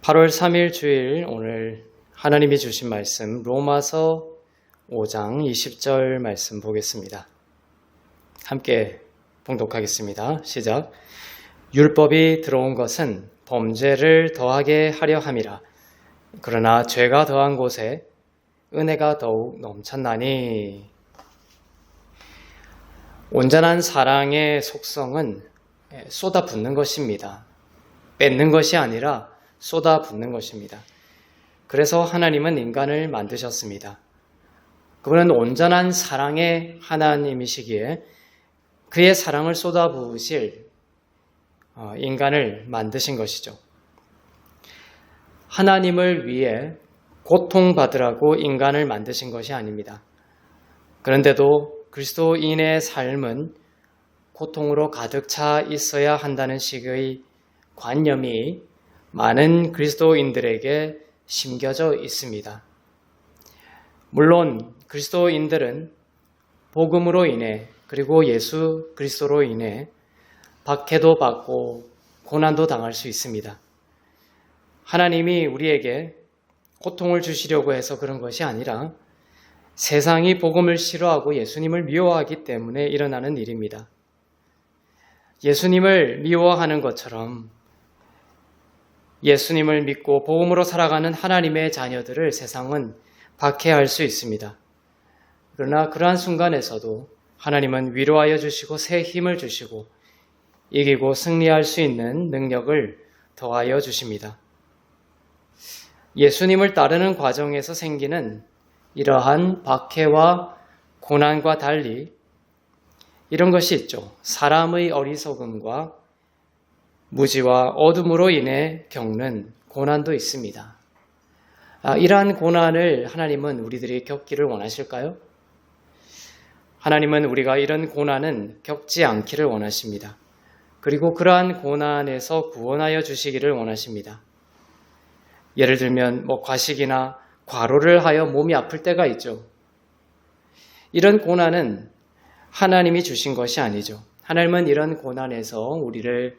8월 3일 주일 오늘 하나님이 주신 말씀 로마서 5장 20절 말씀 보겠습니다. 함께 봉독하겠습니다. 시작. 율법이 들어온 것은 범죄를 더하게 하려 함이라. 그러나 죄가 더한 곳에 은혜가 더욱 넘쳤나니. 온전한 사랑의 속성은 쏟아붓는 것입니다. 뺏는 것이 아니라 쏟아붓는 것입니다. 그래서 하나님은 인간을 만드셨습니다. 그분은 온전한 사랑의 하나님이시기에 그의 사랑을 쏟아부으실 인간을 만드신 것이죠. 하나님을 위해 고통받으라고 인간을 만드신 것이 아닙니다. 그런데도 그리스도인의 삶은 고통으로 가득 차 있어야 한다는 식의 관념이 많은 그리스도인들에게 심겨져 있습니다. 물론 그리스도인들은 복음으로 인해 그리고 예수 그리스도로 인해 박해도 받고 고난도 당할 수 있습니다. 하나님이 우리에게 고통을 주시려고 해서 그런 것이 아니라 세상이 복음을 싫어하고 예수님을 미워하기 때문에 일어나는 일입니다. 예수님을 미워하는 것처럼 예수님을 믿고 복음으로 살아가는 하나님의 자녀들을 세상은 박해할 수 있습니다. 그러나 그러한 순간에서도 하나님은 위로하여 주시고 새 힘을 주시고 이기고 승리할 수 있는 능력을 더하여 주십니다. 예수님을 따르는 과정에서 생기는 이러한 박해와 고난과 달리 이런 것이 있죠. 사람의 어리석음과 무지와 어둠으로 인해 겪는 고난도 있습니다. 이러한 고난을 하나님은 우리들이 겪기를 원하실까요? 하나님은 우리가 이런 고난은 겪지 않기를 원하십니다. 그리고 그러한 고난에서 구원하여 주시기를 원하십니다. 예를 들면 과식이나 과로를 하여 몸이 아플 때가 있죠. 이런 고난은 하나님이 주신 것이 아니죠. 하나님은 이런 고난에서 우리를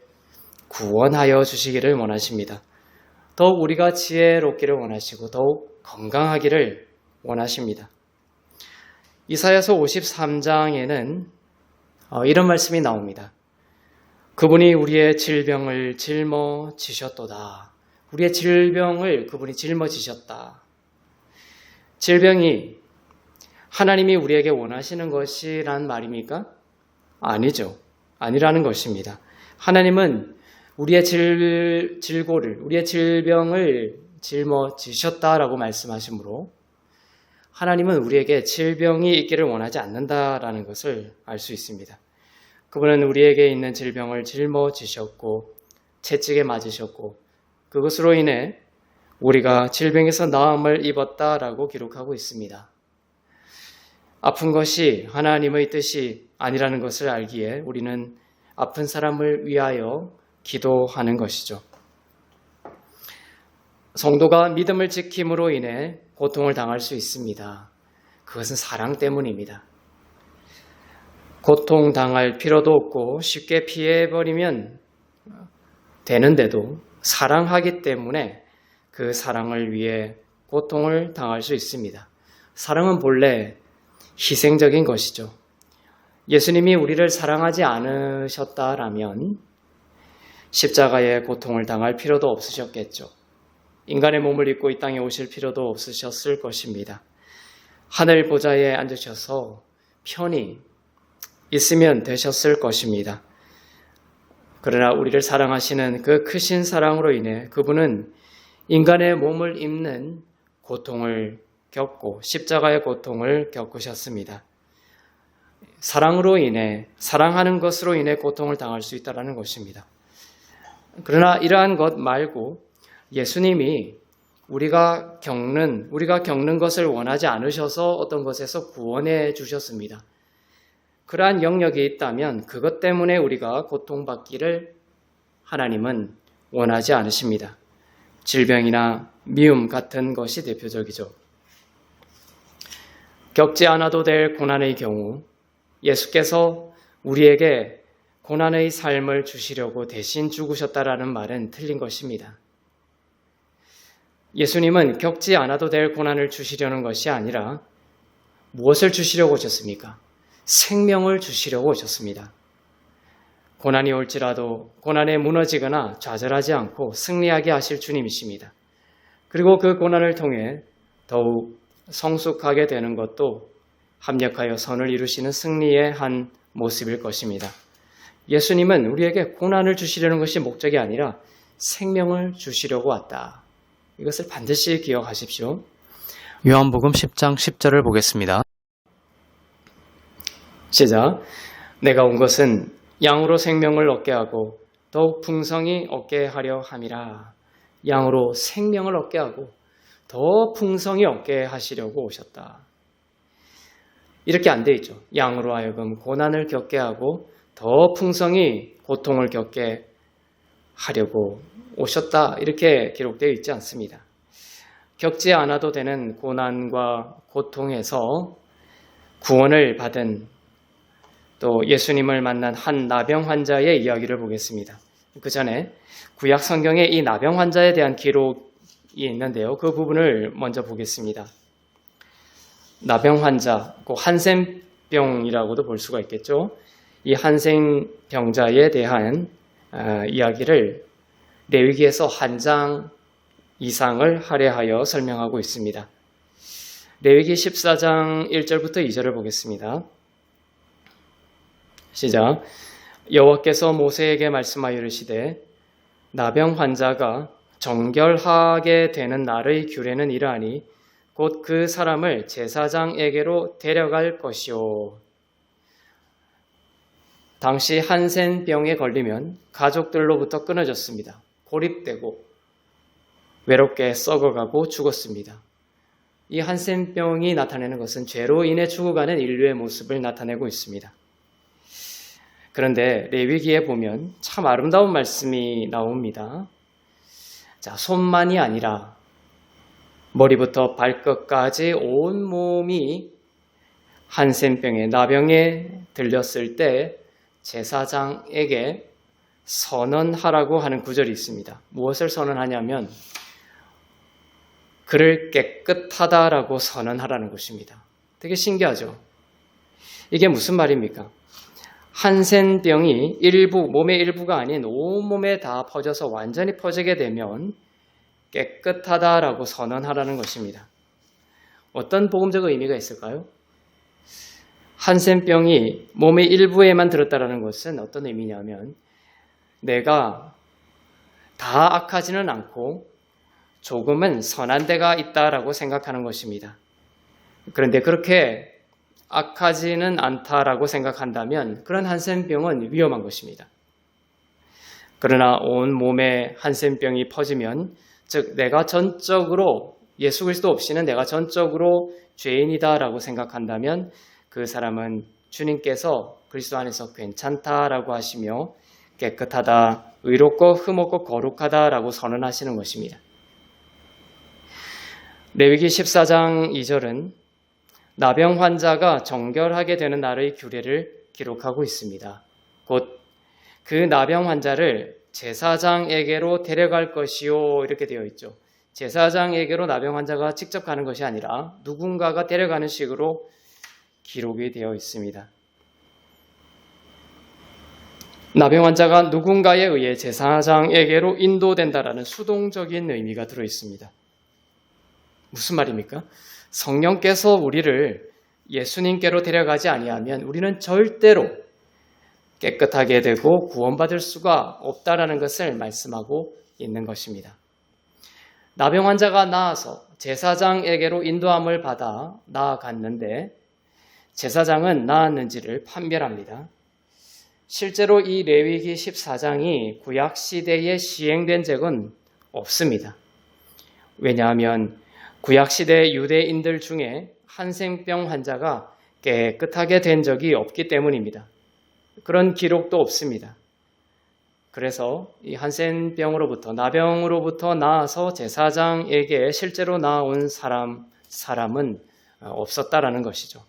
구원하여 주시기를 원하십니다. 더욱 우리가 지혜롭기를 원하시고 더욱 건강하기를 원하십니다. 이사야서 53장에는 이런 말씀이 나옵니다. 그분이 우리의 질병을 짊어지셨도다. 우리의 질병을 그분이 짊어지셨다. 질병이 하나님이 우리에게 원하시는 것이란 말입니까? 아니죠. 아니라는 것입니다. 하나님은 우리의 질고를, 우리의 질병을 짊어지셨다라고 말씀하시므로 하나님은 우리에게 질병이 있기를 원하지 않는다라는 것을 알 수 있습니다. 그분은 우리에게 있는 질병을 짊어지셨고 채찍에 맞으셨고 그것으로 인해 우리가 질병에서 나음을 입었다라고 기록하고 있습니다. 아픈 것이 하나님의 뜻이 아니라는 것을 알기에 우리는 아픈 사람을 위하여 기도하는 것이죠. 성도가 믿음을 지킴으로 인해 고통을 당할 수 있습니다. 그것은 사랑 때문입니다. 고통 당할 필요도 없고 쉽게 피해버리면 되는데도 사랑하기 때문에 그 사랑을 위해 고통을 당할 수 있습니다. 사랑은 본래 희생적인 것이죠. 예수님이 우리를 사랑하지 않으셨다라면 십자가의 고통을 당할 필요도 없으셨겠죠. 인간의 몸을 입고 이 땅에 오실 필요도 없으셨을 것입니다. 하늘 보좌에 앉으셔서 편히 있으면 되셨을 것입니다. 그러나 우리를 사랑하시는 그 크신 사랑으로 인해 그분은 인간의 몸을 입는 고통을 겪고 십자가의 고통을 겪으셨습니다. 사랑으로 인해, 사랑하는 것으로 인해 고통을 당할 수 있다는 것입니다. 그러나 이러한 것 말고 예수님이 우리가 겪는 것을 원하지 않으셔서 어떤 것에서 구원해 주셨습니다. 그러한 영역이 있다면 그것 때문에 우리가 고통받기를 하나님은 원하지 않으십니다. 질병이나 미움 같은 것이 대표적이죠. 겪지 않아도 될 고난의 경우 예수께서 우리에게 고난의 삶을 주시려고 대신 죽으셨다라는 말은 틀린 것입니다. 예수님은 겪지 않아도 될 고난을 주시려는 것이 아니라 무엇을 주시려고 오셨습니까? 생명을 주시려고 오셨습니다. 고난이 올지라도 고난에 무너지거나 좌절하지 않고 승리하게 하실 주님이십니다. 그리고 그 고난을 통해 더욱 성숙하게 되는 것도 합력하여 선을 이루시는 승리의 한 모습일 것입니다. 예수님은 우리에게 고난을 주시려는 것이 목적이 아니라 생명을 주시려고 왔다. 이것을 반드시 기억하십시오. 요한복음 10장 10절을 보겠습니다. 시작. 내가 온 것은 양으로 생명을 얻게 하고 더욱 풍성히 얻게 하려 함이라. 양으로 생명을 얻게 하고 더 풍성히 얻게 하시려고 오셨다. 이렇게 안 돼 있죠. 양으로 하여금 고난을 겪게 하고 더 풍성히 고통을 겪게 하려고 오셨다. 이렇게 기록되어 있지 않습니다. 겪지 않아도 되는 고난과 고통에서 구원을 받은 또 예수님을 만난 한 나병 환자의 이야기를 보겠습니다. 그 전에 구약 성경에 이 나병 환자에 대한 기록이 있는데요. 그 부분을 먼저 보겠습니다. 나병 환자, 한센병이라고도 볼 수가 있겠죠. 이 한센병자에 대한 이야기를 레위기에서 한 장 이상을 할애하여 설명하고 있습니다. 레위기 14장 1절부터 2절을 보겠습니다. 시작. 여호와께서 모세에게 말씀하여 이르시되 나병 환자가 정결하게 되는 날의 규례는 이러하니 곧 그 사람을 제사장에게로 데려갈 것이요. 당시 한센병에 걸리면 가족들로부터 끊어졌습니다. 고립되고 외롭게 썩어가고 죽었습니다. 이 한센병이 나타내는 것은 죄로 인해 죽어가는 인류의 모습을 나타내고 있습니다. 그런데 레위기에 보면 참 아름다운 말씀이 나옵니다. 자, 손만이 아니라 머리부터 발끝까지 온 몸이 한센병에 나병에 들렸을 때 제사장에게 선언하라고 하는 구절이 있습니다. 무엇을 선언하냐면 그를 깨끗하다라고 선언하라는 것입니다. 되게 신기하죠? 이게 무슨 말입니까? 한센병이 몸의 일부가 아닌 온몸에 다 퍼져서 완전히 퍼지게 되면 깨끗하다라고 선언하라는 것입니다. 어떤 복음적 의미가 있을까요? 한센병이 몸의 일부에만 들었다라는 것은 어떤 의미냐면 내가 다 악하지는 않고 조금은 선한 데가 있다라고 생각하는 것입니다. 그런데 그렇게 악하지는 않다라고 생각한다면 그런 한센병은 위험한 것입니다. 그러나 온 몸에 한센병이 퍼지면 즉 내가 전적으로 예수 그리스도 없이는 내가 전적으로 죄인이다라고 생각한다면 그 사람은 주님께서 그리스도 안에서 괜찮다라고 하시며 깨끗하다, 의롭고 흠없고 거룩하다라고 선언하시는 것입니다. 레위기 14장 2절은 나병 환자가 정결하게 되는 날의 규례를 기록하고 있습니다. 곧 그 나병 환자를 제사장에게로 데려갈 것이요 이렇게 되어 있죠. 제사장에게로 나병 환자가 직접 가는 것이 아니라 누군가가 데려가는 식으로 기록이 되어 있습니다. 나병 환자가 누군가에 의해 제사장에게로 인도된다라는 수동적인 의미가 들어 있습니다. 무슨 말입니까? 성령께서 우리를 예수님께로 데려가지 아니하면 우리는 절대로 깨끗하게 되고 구원받을 수가 없다라는 것을 말씀하고 있는 것입니다. 나병 환자가 나아서 제사장에게로 인도함을 받아 나아갔는데 제사장은 나았는지를 판별합니다. 실제로 이 레위기 14장이 구약 시대에 시행된 적은 없습니다. 왜냐하면 구약 시대 유대인들 중에 한센병 환자가 깨끗하게 된 적이 없기 때문입니다. 그런 기록도 없습니다. 그래서 이 한센병으로부터 나병으로부터 나아서 제사장에게 실제로 나온 사람은 없었다라는 것이죠.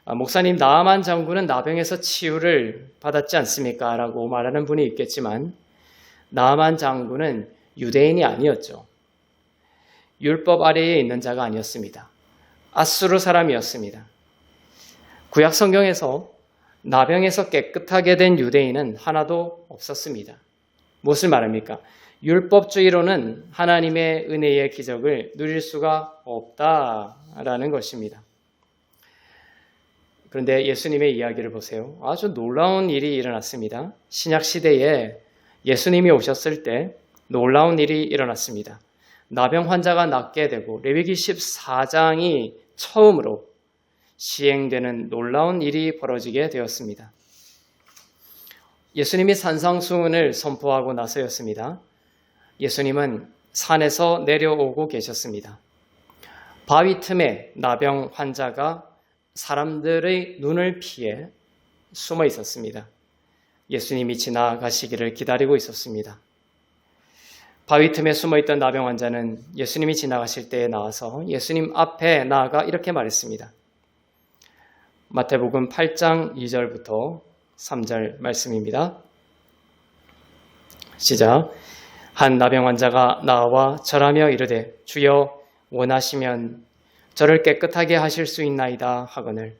목사님 나아만 장군은 나병에서 치유를 받았지 않습니까? 라고 말하는 분이 있겠지만 나아만 장군은 유대인이 아니었죠. 율법 아래에 있는 자가 아니었습니다. 앗수르 사람이었습니다. 구약 성경에서 나병에서 깨끗하게 된 유대인은 하나도 없었습니다. 무엇을 말합니까? 율법주의로는 하나님의 은혜의 기적을 누릴 수가 없다라는 것입니다. 그런데 예수님의 이야기를 보세요. 아주 놀라운 일이 일어났습니다. 신약 시대에 예수님이 오셨을 때 놀라운 일이 일어났습니다. 나병 환자가 낫게 되고 레위기 14장이 처음으로 시행되는 놀라운 일이 벌어지게 되었습니다. 예수님이 산상수훈을 선포하고 나서였습니다. 예수님은 산에서 내려오고 계셨습니다. 바위 틈에 나병 환자가 사람들의 눈을 피해 숨어 있었습니다. 예수님이 지나가시기를 기다리고 있었습니다. 바위 틈에 숨어있던 나병 환자는 예수님이 지나가실 때에 나와서 예수님 앞에 나아가 이렇게 말했습니다. 마태복음 8장 2절부터 3절 말씀입니다. 시작. 한 나병 환자가 나와 절하며 이르되 주여 원하시면 저를 깨끗하게 하실 수 있나이다 하거늘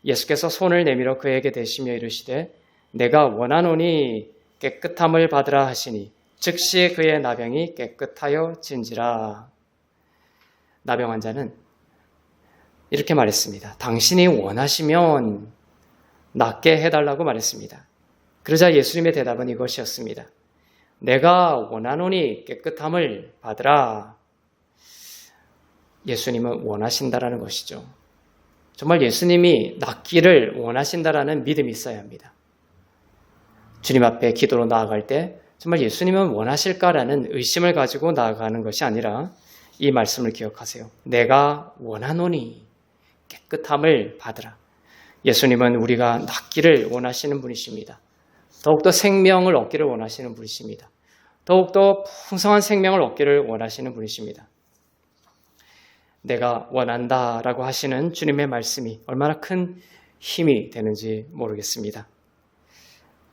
예수께서 손을 내밀어 그에게 대시며 이르시되 내가 원하노니 깨끗함을 받으라 하시니 즉시 그의 나병이 깨끗하여 진지라. 나병 환자는 이렇게 말했습니다. 당신이 원하시면 낫게 해달라고 말했습니다. 그러자 예수님의 대답은 이것이었습니다. 내가 원하노니 깨끗함을 받으라. 예수님은 원하신다라는 것이죠. 정말 예수님이 낫기를 원하신다라는 믿음이 있어야 합니다. 주님 앞에 기도로 나아갈 때 정말 예수님은 원하실까라는 의심을 가지고 나아가는 것이 아니라 이 말씀을 기억하세요. 내가 원하노니 깨끗함을 받으라. 예수님은 우리가 낫기를 원하시는 분이십니다. 더욱더 생명을 얻기를 원하시는 분이십니다. 더욱더 풍성한 생명을 얻기를 원하시는 분이십니다. 내가 원한다라고 하시는 주님의 말씀이 얼마나 큰 힘이 되는지 모르겠습니다.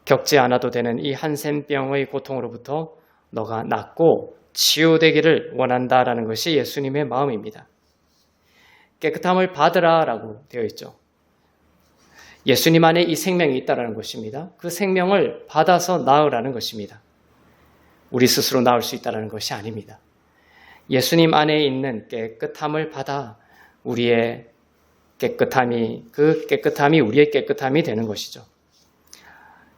겪지 않아도 되는 이 한센병의 고통으로부터 너가 낫고 치유되기를 원한다라는 것이 예수님의 마음입니다. 깨끗함을 받으라라고 되어 있죠. 예수님 안에 이 생명이 있다라는 것입니다. 그 생명을 받아서 나으라는 것입니다. 우리 스스로 나을 수 있다라는 것이 아닙니다. 예수님 안에 있는 깨끗함을 받아 우리의 깨끗함이 그 깨끗함이 우리의 깨끗함이 되는 것이죠.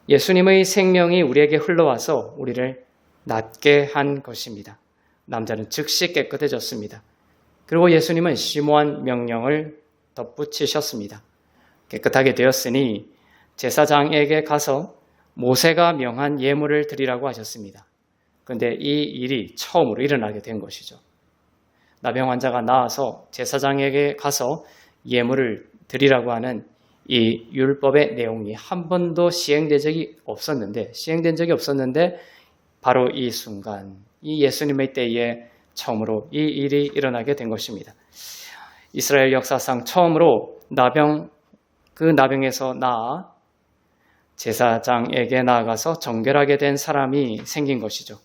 예수님의 생명이 우리에게 흘러와서 우리를 낫게 한 것입니다. 남자는 즉시 깨끗해졌습니다. 그리고 예수님은 심오한 명령을 덧붙이셨습니다. 깨끗하게 되었으니 제사장에게 가서 모세가 명한 예물을 드리라고 하셨습니다. 그런데 이 일이 처음으로 일어나게 된 것이죠. 나병 환자가 나와서 제사장에게 가서 예물을 드리라고 하는 이 율법의 내용이 한 번도 시행된 적이 없었는데 바로 이 순간, 이 예수님의 때에 처음으로 이 일이 일어나게 된 것입니다. 이스라엘 역사상 처음으로 그 나병에서 나아 제사장에게 나아가서 정결하게 된 사람이 생긴 것이죠.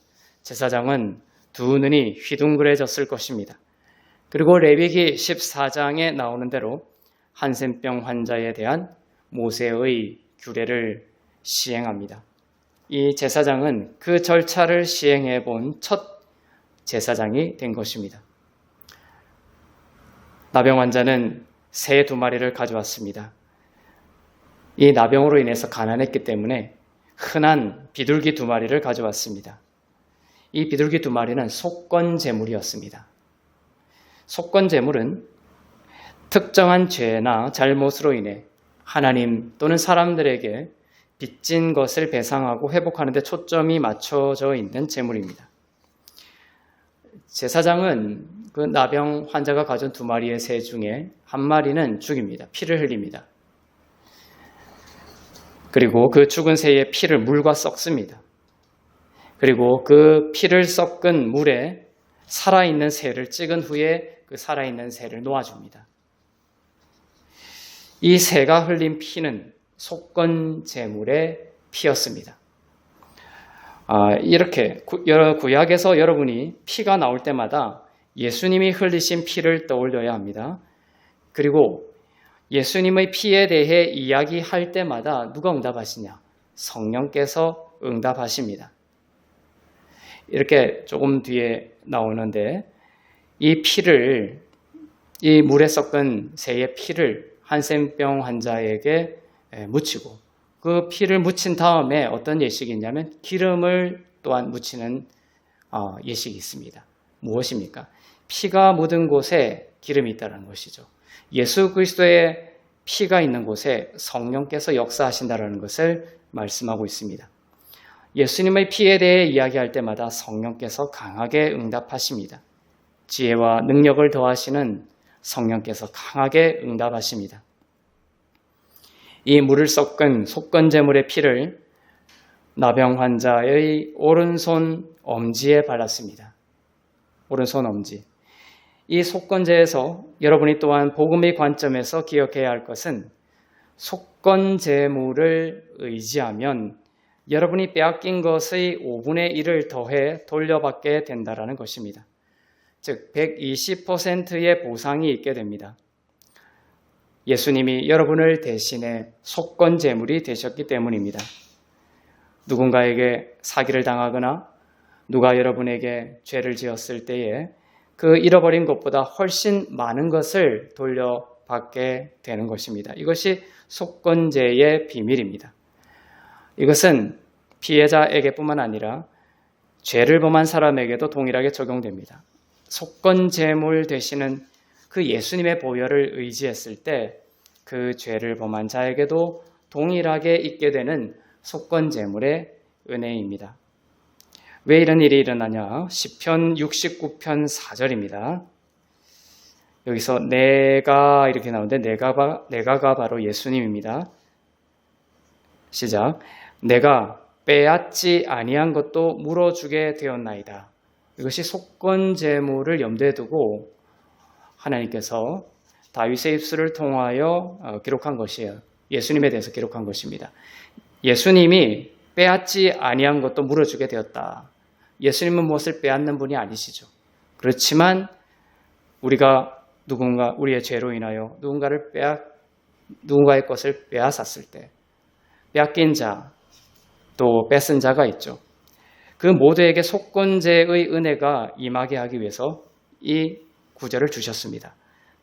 제사장은 두 눈이 휘둥그레졌을 것입니다. 그리고 레위기 14장에 나오는 대로 한센병 환자에 대한 모세의 규례를 시행합니다. 이 제사장은 그 절차를 시행해 본 첫 제사장이 된 것입니다. 나병 환자는 새 2마리를 가져왔습니다. 이 나병으로 인해서 가난했기 때문에 흔한 비둘기 2마리를 가져왔습니다. 이 비둘기 2마리는 속건제물이었습니다. 속건제물은 특정한 죄나 잘못으로 인해 하나님 또는 사람들에게 빚진 것을 배상하고 회복하는 데 초점이 맞춰져 있는 제물입니다. 제사장은 그 나병 환자가 가진 2마리의 새 중에 1마리는 죽입니다. 피를 흘립니다. 그리고 그 죽은 새의 피를 물과 섞습니다. 그리고 그 피를 섞은 물에 살아있는 새를 찍은 후에 그 살아있는 새를 놓아줍니다. 이 새가 흘린 피는 속건제물의 피였습니다. 이렇게 구약에서 여러분이 피가 나올 때마다 예수님이 흘리신 피를 떠올려야 합니다. 그리고 예수님의 피에 대해 이야기할 때마다 누가 응답하시냐? 성령께서 응답하십니다. 이렇게 조금 뒤에 나오는데 이 피를, 이 물에 섞은 새의 피를 한센병 환자에게 묻히고 그 피를 묻힌 다음에 어떤 예식이 있냐면 기름을 또한 묻히는 예식이 있습니다. 무엇입니까? 피가 묻은 곳에 기름이 있다는 것이죠. 예수 그리스도의 피가 있는 곳에 성령께서 역사하신다는 것을 말씀하고 있습니다. 예수님의 피에 대해 이야기할 때마다 성령께서 강하게 응답하십니다. 지혜와 능력을 더하시는 성령께서 강하게 응답하십니다. 이 물을 섞은 속건제물의 피를 나병 환자의 오른손 엄지에 발랐습니다. 오른손 엄지. 이 속건제에서 여러분이 또한 복음의 관점에서 기억해야 할 것은 속건제물을 의지하면 여러분이 빼앗긴 것의 5분의 1을 더해 돌려받게 된다는 것입니다. 즉 120%의 보상이 있게 됩니다. 예수님이 여러분을 대신해 속건제물이 되셨기 때문입니다. 누군가에게 사기를 당하거나 누가 여러분에게 죄를 지었을 때에 그 잃어버린 것보다 훨씬 많은 것을 돌려받게 되는 것입니다. 이것이 속건제의 비밀입니다. 이것은 피해자에게뿐만 아니라 죄를 범한 사람에게도 동일하게 적용됩니다. 속건제물 되시는 그 예수님의 보혈을 의지했을 때 그 죄를 범한 자에게도 동일하게 있게 되는 속건제물의 은혜입니다. 왜 이런 일이 일어나냐? 시편 69편 4절입니다. 여기서 내가 이렇게 나오는데 내가가 바로 예수님입니다. 시작. 내가 빼앗지 아니한 것도 물어주게 되었나이다. 이것이 속건제물을 염두에 두고 하나님께서 다윗의 입술을 통하여 기록한 것이에요. 예수님에 대해서 기록한 것입니다. 예수님이 빼앗지 아니한 것도 물어주게 되었다. 예수님은 무엇을 빼앗는 분이 아니시죠. 그렇지만 우리가 우리의 죄로 인하여 누군가의 것을 빼앗았을 때 빼앗긴 자, 또 뺏은 자가 있죠. 그 모두에게 속건제의 은혜가 임하게 하기 위해서 이 구절을 주셨습니다.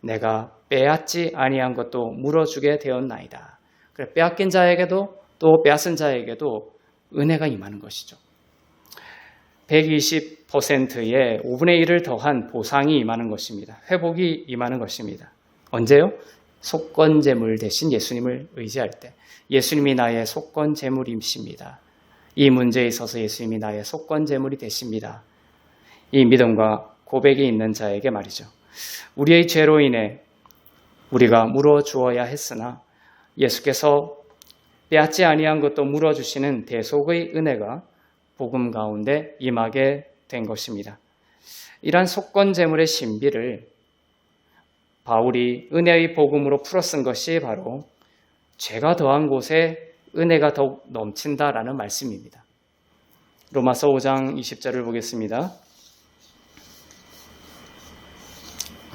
내가 빼앗지 아니한 것도 물어주게 되었나이다. 그래, 빼앗긴 자에게도 또 빼앗은 자에게도 은혜가 임하는 것이죠. 120%의 5분의 1을 더한 보상이 임하는 것입니다. 회복이 임하는 것입니다. 언제요? 속건제물 대신 예수님을 의지할 때. 예수님이 나의 속건제물이십니다. 이 문제에 있어서 예수님이 나의 속건제물이 되십니다. 이 믿음과 고백이 있는 자에게 말이죠. 우리의 죄로 인해 우리가 물어주어야 했으나 예수께서 빼앗지 아니한 것도 물어주시는 대속의 은혜가 복음 가운데 임하게 된 것입니다. 이러한 속건제물의 신비를 바울이 은혜의 복음으로 풀어쓴 것이 바로 죄가 더한 곳에 은혜가 더욱 넘친다라는 말씀입니다. 로마서 5장 20절을 보겠습니다.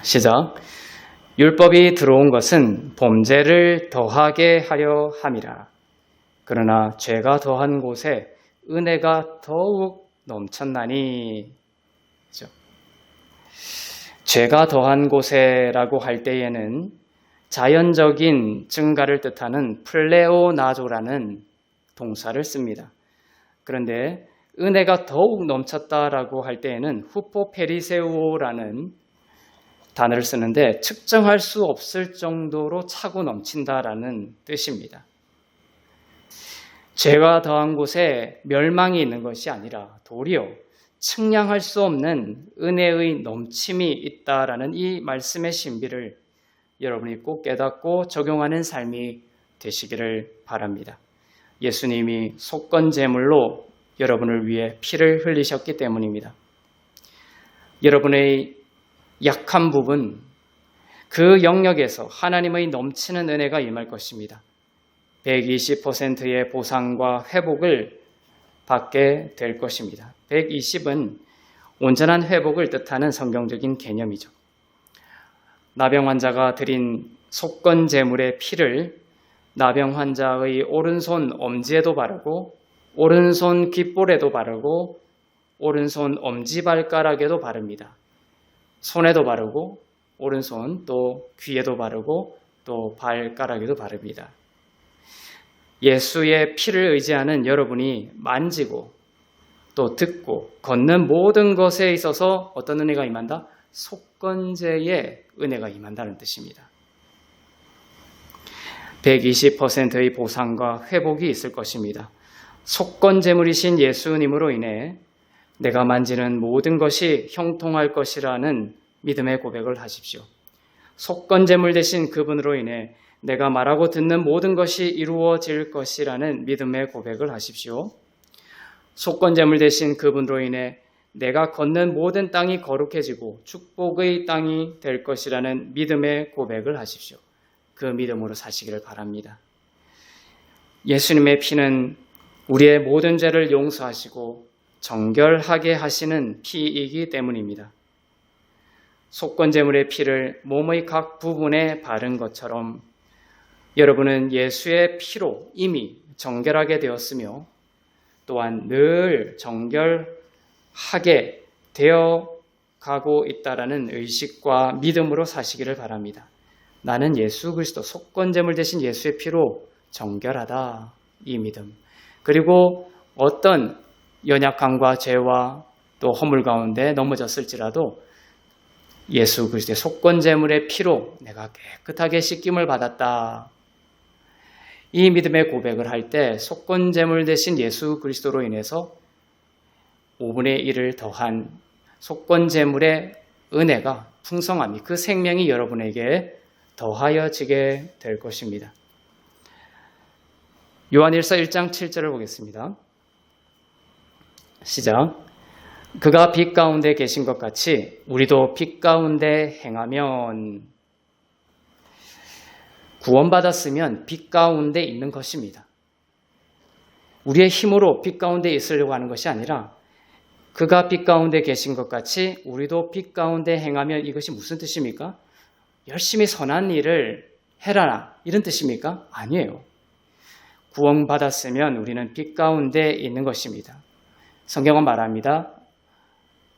시작. 율법이 들어온 것은 범죄를 더하게 하려 함이라. 그러나 죄가 더한 곳에 은혜가 더욱 넘쳤나니. 그렇죠? 죄가 더한 곳에라고 할 때에는 자연적인 증가를 뜻하는 플레오나조라는 동사를 씁니다. 그런데 은혜가 더욱 넘쳤다라고 할 때에는 후포페리세우오라는 단어를 쓰는데 측정할 수 없을 정도로 차고 넘친다라는 뜻입니다. 죄가 더한 곳에 멸망이 있는 것이 아니라 도리어 측량할 수 없는 은혜의 넘침이 있다라는 이 말씀의 신비를 여러분이 꼭 깨닫고 적용하는 삶이 되시기를 바랍니다. 예수님이 속건제물로 여러분을 위해 피를 흘리셨기 때문입니다. 여러분의 약한 부분, 그 영역에서 하나님의 넘치는 은혜가 임할 것입니다. 120%의 보상과 회복을 받게 될 것입니다. 120은 온전한 회복을 뜻하는 성경적인 개념이죠. 나병 환자가 드린 속건 제물의 피를 나병 환자의 오른손 엄지에도 바르고 오른손 귓볼에도 바르고 오른손 엄지발가락에도 바릅니다. 손에도 바르고 오른손 또 귀에도 바르고 또 발가락에도 바릅니다. 예수의 피를 의지하는 여러분이 만지고 또 듣고 걷는 모든 것에 있어서 어떤 은혜가 임한다? 속건제의 은혜가 임한다는 뜻입니다. 120%의 보상과 회복이 있을 것입니다. 속건제물이신 예수님으로 인해 내가 만지는 모든 것이 형통할 것이라는 믿음의 고백을 하십시오. 속건제물 되신 그분으로 인해 내가 말하고 듣는 모든 것이 이루어질 것이라는 믿음의 고백을 하십시오. 속건제물 되신 그분으로 인해 내가 걷는 모든 땅이 거룩해지고 축복의 땅이 될 것이라는 믿음의 고백을 하십시오. 그 믿음으로 사시기를 바랍니다. 예수님의 피는 우리의 모든 죄를 용서하시고 정결하게 하시는 피이기 때문입니다. 속건제물의 피를 몸의 각 부분에 바른 것처럼 여러분은 예수의 피로 이미 정결하게 되었으며 또한 늘 정결하게 되어 가고 있다라는 의식과 믿음으로 사시기를 바랍니다. 나는 예수 그리스도 속건제물 대신 예수의 피로 정결하다. 이 믿음. 그리고 어떤 연약함과 죄와 또 허물 가운데 넘어졌을지라도 예수 그리스도의 속건제물의 피로 내가 깨끗하게 씻김을 받았다. 이 믿음의 고백을 할 때 속건제물 대신 예수 그리스도로 인해서 5분의 1을 더한 속건제물의 은혜가 풍성함이 그 생명이 여러분에게 더하여지게 될 것입니다. 요한일서 1장 7절을 보겠습니다. 시작. 그가 빛 가운데 계신 것 같이 우리도 빛 가운데 행하면 구원받았으면 빛 가운데 있는 것입니다. 우리의 힘으로 빛 가운데 있으려고 하는 것이 아니라 그가 빛 가운데 계신 것 같이 우리도 빛 가운데 행하면 이것이 무슨 뜻입니까? 열심히 선한 일을 해라 이런 뜻입니까? 아니에요. 구원받았으면 우리는 빛 가운데 있는 것입니다. 성경은 말합니다.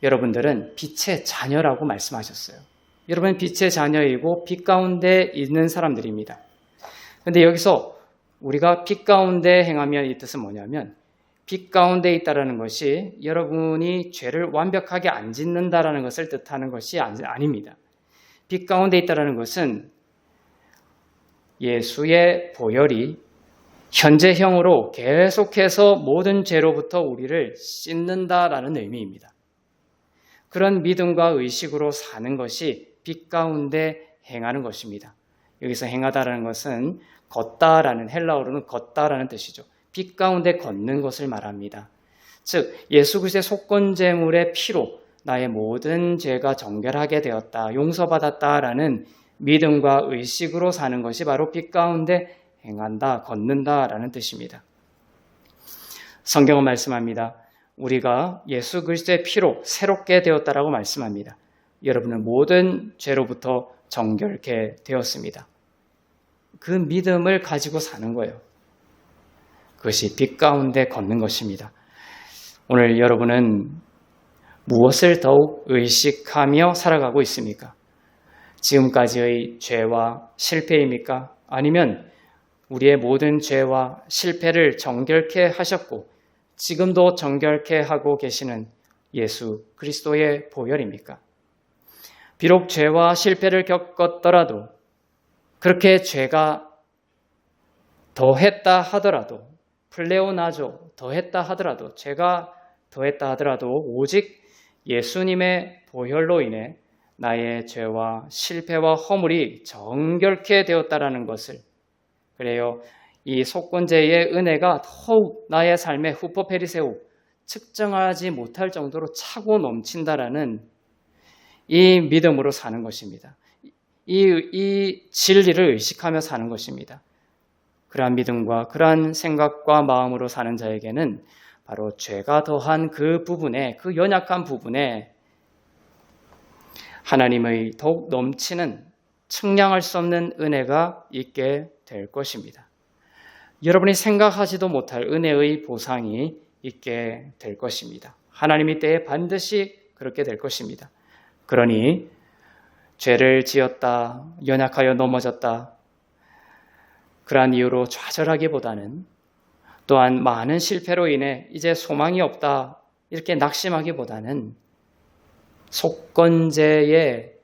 여러분들은 빛의 자녀라고 말씀하셨어요. 여러분은 빛의 자녀이고 빛 가운데 있는 사람들입니다. 그런데 여기서 우리가 빛 가운데 행하면 이 뜻은 뭐냐면 빛 가운데 있다라는 것이 여러분이 죄를 완벽하게 안 짓는다라는 것을 뜻하는 것이 아닙니다. 빛 가운데 있다라는 것은 예수의 보혈이 현재형으로 계속해서 모든 죄로부터 우리를 씻는다라는 의미입니다. 그런 믿음과 의식으로 사는 것이 빛 가운데 행하는 것입니다. 여기서 행하다라는 것은 걷다라는 헬라어로는 걷다라는 뜻이죠. 빛 가운데 걷는 것을 말합니다. 즉 예수 그리스도의 속건제물의 피로 나의 모든 죄가 정결하게 되었다, 용서받았다라는 믿음과 의식으로 사는 것이 바로 빛 가운데 행한다, 걷는다라는 뜻입니다. 성경은 말씀합니다. 우리가 예수 그리스도의 피로 새롭게 되었다라고 말씀합니다. 여러분은 모든 죄로부터 정결케 되었습니다. 그 믿음을 가지고 사는 거예요. 그것이 빛 가운데 걷는 것입니다. 오늘 여러분은 무엇을 더욱 의식하며 살아가고 있습니까? 지금까지의 죄와 실패입니까? 아니면 우리의 모든 죄와 실패를 정결케 하셨고 지금도 정결케 하고 계시는 예수 그리스도의 보혈입니까? 비록 죄와 실패를 겪었더라도 그렇게 죄가 더했다 하더라도 플레오나조 더했다 하더라도 죄가 더했다 하더라도 오직 예수님의 보혈로 인해 나의 죄와 실패와 허물이 정결케 되었다라는 것을 그래요. 이 속건제의 은혜가 더욱 나의 삶에 후퍼페리세우 측정하지 못할 정도로 차고 넘친다라는 이 믿음으로 사는 것입니다. 이 진리를 의식하며 사는 것입니다. 그러한 믿음과 그러한 생각과 마음으로 사는 자에게는 바로 죄가 더한 그 부분에, 그 연약한 부분에 하나님의 더욱 넘치는 측량할 수 없는 은혜가 있게 될 것입니다. 여러분이 생각하지도 못할 은혜의 보상이 있게 될 것입니다. 하나님의 때에 반드시 그렇게 될 것입니다. 그러니 죄를 지었다, 연약하여 넘어졌다, 그러한 이유로 좌절하기보다는, 또한 많은 실패로 인해 이제 소망이 없다 이렇게 낙심하기보다는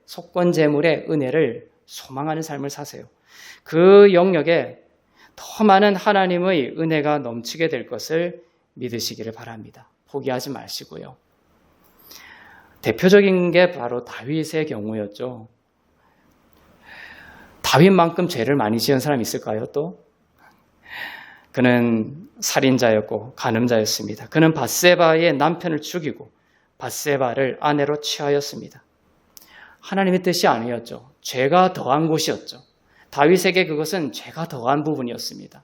속건제물의 은혜를 소망하는 삶을 사세요. 그 영역에 더 많은 하나님의 은혜가 넘치게 될 것을 믿으시기를 바랍니다. 포기하지 마시고요. 대표적인 게 바로 다윗의 경우였죠. 다윗만큼 죄를 많이 지은 사람이 있을까요? 또 그는 살인자였고 간음자였습니다. 그는 밧세바의 남편을 죽이고 밧세바를 아내로 취하였습니다. 하나님의 뜻이 아니었죠. 죄가 더한 곳이었죠. 다윗에게 그것은 죄가 더한 부분이었습니다.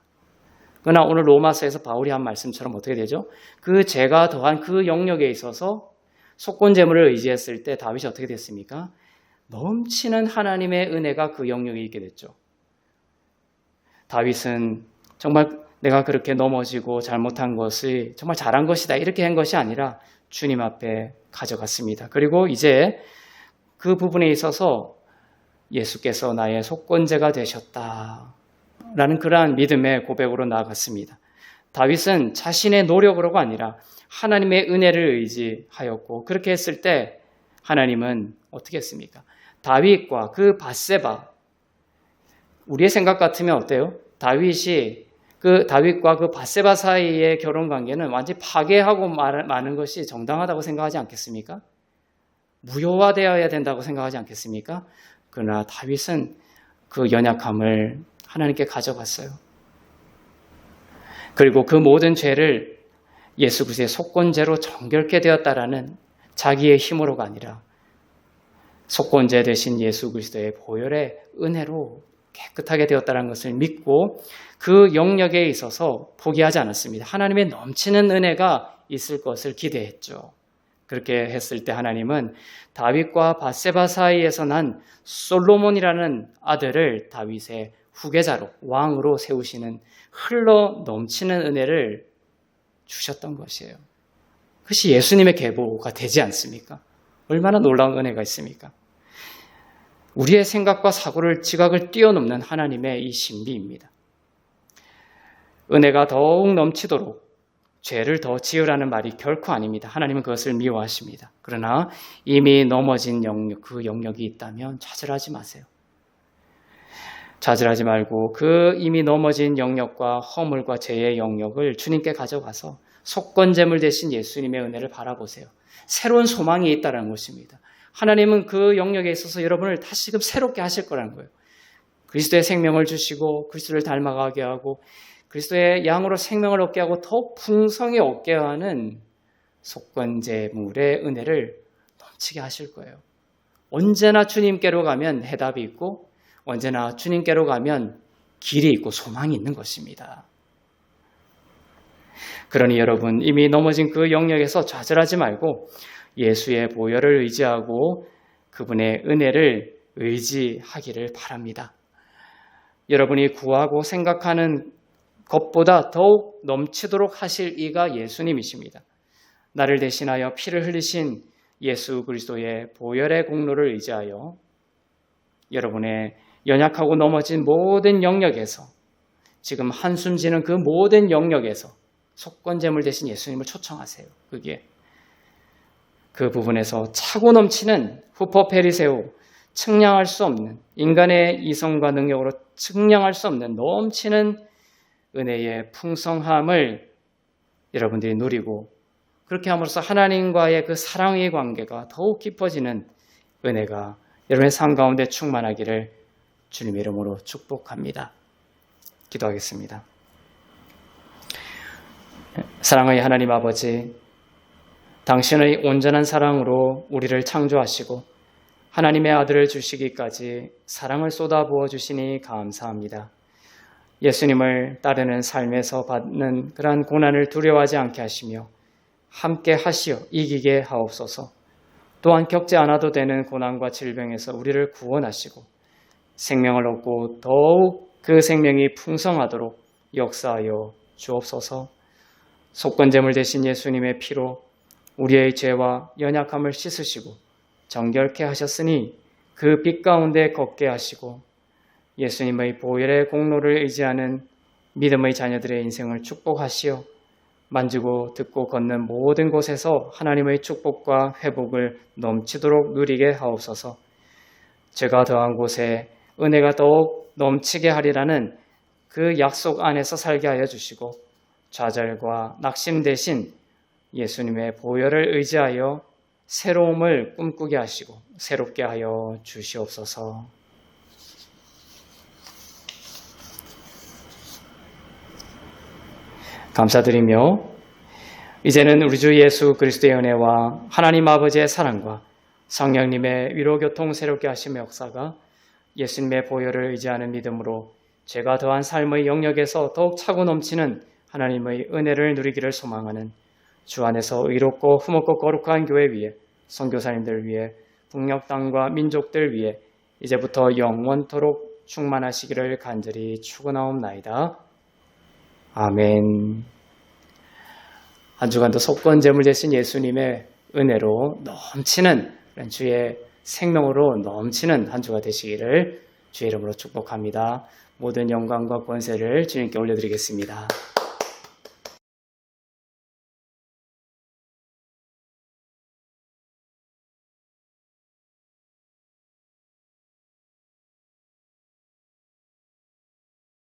그러나 오늘 로마서에서 바울이 한 말씀처럼 어떻게 되죠? 그 죄가 더한 그 영역에 있어서 속건제물을 의지했을 때 다윗이 어떻게 됐습니까? 넘치는 하나님의 은혜가 그 영역에 있게 됐죠. 다윗은 정말 내가 그렇게 넘어지고 잘못한 것이 정말 잘한 것이다 이렇게 한 것이 아니라 주님 앞에 가져갔습니다. 그리고 이제 그 부분에 있어서 예수께서 나의 속건제가 되셨다라는 그러한 믿음의 고백으로 나아갔습니다. 다윗은 자신의 노력으로가 아니라 하나님의 은혜를 의지하였고, 그렇게 했을 때 하나님은 어떻게 했습니까? 다윗과 그 밧세바, 우리의 생각 같으면 어때요? 다윗과 그 밧세바 사이의 결혼 관계는 완전히 파괴하고 마는 것이 정당하다고 생각하지 않겠습니까? 무효화되어야 된다고 생각하지 않겠습니까? 그러나 다윗은 그 연약함을 하나님께 가져갔어요. 그리고 그 모든 죄를 예수 그리스도의 속건제로 정결케 되었다라는 자기의 힘으로가 아니라 속건제 되신 예수 그리스도의 보혈의 은혜로 깨끗하게 되었다는 것을 믿고 그 영역에 있어서 포기하지 않았습니다. 하나님의 넘치는 은혜가 있을 것을 기대했죠. 그렇게 했을 때 하나님은 다윗과 밧세바 사이에서 난 솔로몬이라는 아들을 다윗의 후계자로, 왕으로 세우시는 흘러 넘치는 은혜를 주셨던 것이에요. 그것이 예수님의 계보가 되지 않습니까? 얼마나 놀라운 은혜가 있습니까? 우리의 생각과 사고를, 지각을 뛰어넘는 하나님의 이 신비입니다. 은혜가 더욱 넘치도록 죄를 더 지으라는 말이 결코 아닙니다. 하나님은 그것을 미워하십니다. 그러나 이미 넘어진 영역, 그 영역이 있다면 좌절하지 마세요. 좌절하지 말고 그 이미 넘어진 영역과 허물과 죄의 영역을 주님께 가져가서 속건제물 대신 예수님의 은혜를 바라보세요. 새로운 소망이 있다는 것입니다. 하나님은 그 영역에 있어서 여러분을 다시금 새롭게 하실 거라는 거예요. 그리스도의 생명을 주시고 그리스도를 닮아가게 하고 그리스도의 양으로 생명을 얻게 하고 더 풍성히 얻게 하는 속건제물의 은혜를 넘치게 하실 거예요. 언제나 주님께로 가면 해답이 있고 언제나 주님께로 가면 길이 있고 소망이 있는 것입니다. 그러니 여러분, 이미 넘어진 그 영역에서 좌절하지 말고 예수의 보혈을 의지하고 그분의 은혜를 의지하기를 바랍니다. 여러분이 구하고 생각하는 것보다 더욱 넘치도록 하실 이가 예수님이십니다. 나를 대신하여 피를 흘리신 예수 그리스도의 보혈의 공로를 의지하여 여러분의 연약하고 넘어진 모든 영역에서, 지금 한숨 지는 그 모든 영역에서 속건제물 대신 예수님을 초청하세요. 그 부분에서 차고 넘치는 후퍼페리세오, 측량할 수 없는, 인간의 이성과 능력으로 측량할 수 없는 넘치는 은혜의 풍성함을 여러분들이 누리고, 그렇게 함으로써 하나님과의 그 사랑의 관계가 더욱 깊어지는 은혜가 여러분의 삶 가운데 충만하기를 주님의 이름으로 축복합니다. 기도하겠습니다. 사랑의 하나님 아버지, 당신의 온전한 사랑으로 우리를 창조하시고 하나님의 아들을 주시기까지 사랑을 쏟아부어 주시니 감사합니다. 예수님을 따르는 삶에서 받는 그러한 고난을 두려워하지 않게 하시며 함께 하시어 이기게 하옵소서. 또한 겪지 않아도 되는 고난과 질병에서 우리를 구원하시고 생명을 얻고 더욱 그 생명이 풍성하도록 역사하여 주옵소서. 속건제물 되신 예수님의 피로 우리의 죄와 연약함을 씻으시고 정결케 하셨으니 그 빛 가운데 걷게 하시고 예수님의 보혈의 공로를 의지하는 믿음의 자녀들의 인생을 축복하시어 만지고 듣고 걷는 모든 곳에서 하나님의 축복과 회복을 넘치도록 누리게 하옵소서. 제가 더한 곳에 은혜가 더욱 넘치게 하리라는 그 약속 안에서 살게 하여 주시고 좌절과 낙심 대신 예수님의 보혈을 의지하여 새로움을 꿈꾸게 하시고 새롭게 하여 주시옵소서. 감사드리며 이제는 우리 주 예수 그리스도의 은혜와 하나님 아버지의 사랑과 성령님의 위로교통 새롭게 하심의 역사가 예수님의 보혈을 의지하는 믿음으로 죄가 더한 삶의 영역에서 더욱 차고 넘치는 하나님의 은혜를 누리기를 소망하는 주 안에서 의롭고 흠없고 거룩한 교회 위에 선교사님들 위에 북녘 땅과 민족들 위에 이제부터 영원토록 충만하시기를 간절히 축원하옵나이다. 아멘. 한 주간도 속건제물 되신 예수님의 은혜로 넘치는 주의 생명으로 넘치는 한 주가 되시기를 주의 이름으로 축복합니다. 모든 영광과 권세를 주님께 올려드리겠습니다.